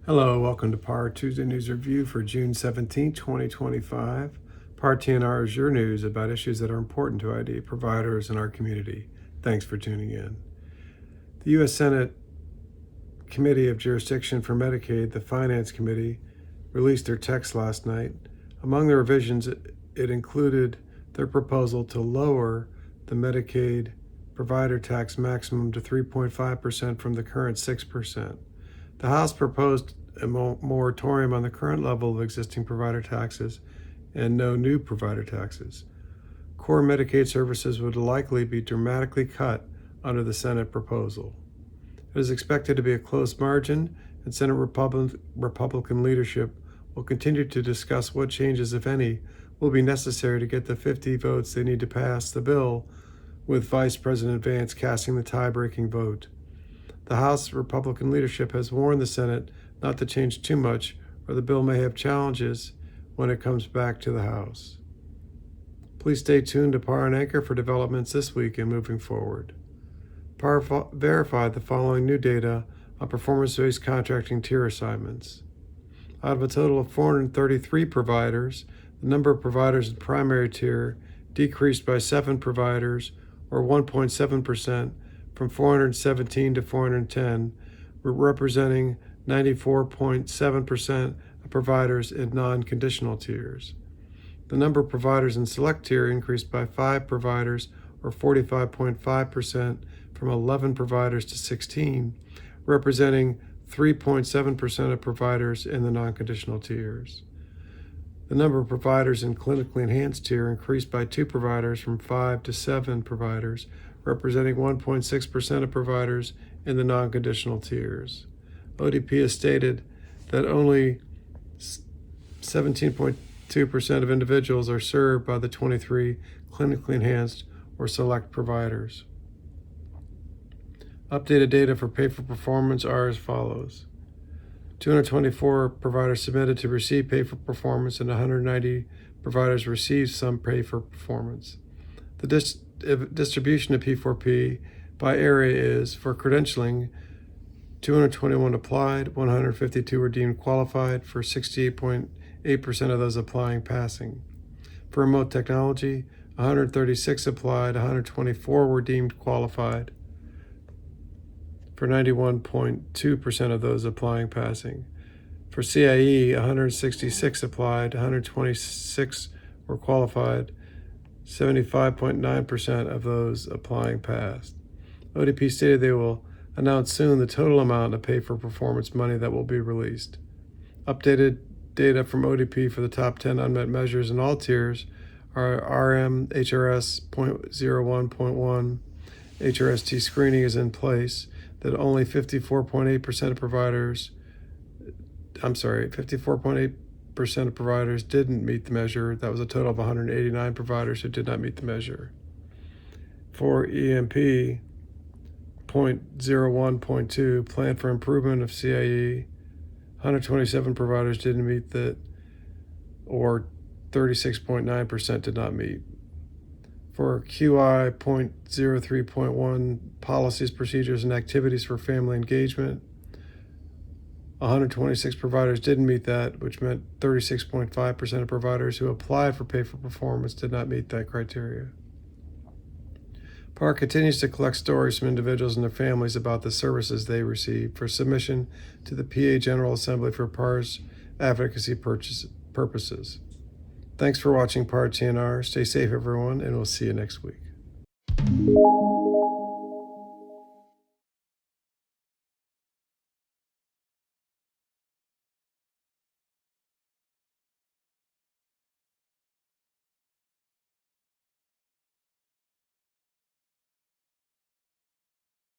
Hello, welcome to PAR Tuesday News Review for June 17, 2025. PAR TNR is your news about issues that are important to ID providers in our community. Thanks for tuning in. The U.S. Senate Committee of Jurisdiction for Medicaid, the Finance Committee, released their text last night. Among the revisions, it included their proposal to lower the Medicaid provider tax maximum to 3.5% from the current 6%. The House proposed a moratorium on the current level of existing provider taxes and no new provider taxes. Core Medicaid services would likely be dramatically cut under the Senate proposal. It is expected to be a close margin, and Senate Republican leadership will continue to discuss what changes, if any, will be necessary to get the 50 votes they need to pass the bill, with Vice President Vance casting the tie-breaking vote. The House Republican leadership has warned the Senate not to change too much, or the bill may have challenges when it comes back to the House. Please stay tuned to PAR and Anchor for developments this week and moving forward. PAR verified the following new data on performance-based contracting tier assignments. Out of a total of 433 providers, the number of providers in primary tier decreased by 7 providers, or 1.7%, from 417 to 410, representing 94.7% of providers in non-conditional tiers. The number of providers in select tier increased by 5 providers, or 45.5%, from 11 providers to 16, representing 3.7% of providers in the non-conditional tiers. The number of providers in clinically enhanced tier increased by 2 providers, from 5 to 7 providers, representing 1.6% of providers in the non-conditional tiers. ODP has stated that only 17.2% of individuals are served by the 23 clinically enhanced or select providers. Updated data for pay for performance are as follows. 224 providers submitted to receive pay for performance, and 190 providers received some pay for performance. The distribution of P4P by area is: for credentialing, 221 applied, 152 were deemed qualified, for 68.8% of those applying passing. For remote technology, 136 applied, 124 were deemed qualified, for 91.2% of those applying passing. For CIE, 166 applied, 126 were qualified, 75.9% of those applying passed. ODP stated they will announce soon the total amount of pay for performance money that will be released. Updated data from ODP for the top 10 unmet measures in all tiers are RM HRS 0.01.1. HRST screening is in place, that only 54.8% of providers didn't meet the measure. That was a total of 189 providers who did not meet the measure. For EMP 0.01.2, plan for improvement of CIE, 127 providers didn't meet that, or 36.9% did not meet. For QI 0.03.1, policies, procedures, and activities for family engagement, 126 providers didn't meet that, which meant 36.5% of providers who applied for pay for performance did not meet that criteria. PAR continues to collect stories from individuals and their families about the services they receive for submission to the PA General Assembly for PAR's advocacy purposes. Thanks for watching PAR TNR. Stay safe, everyone, and we'll see you next week.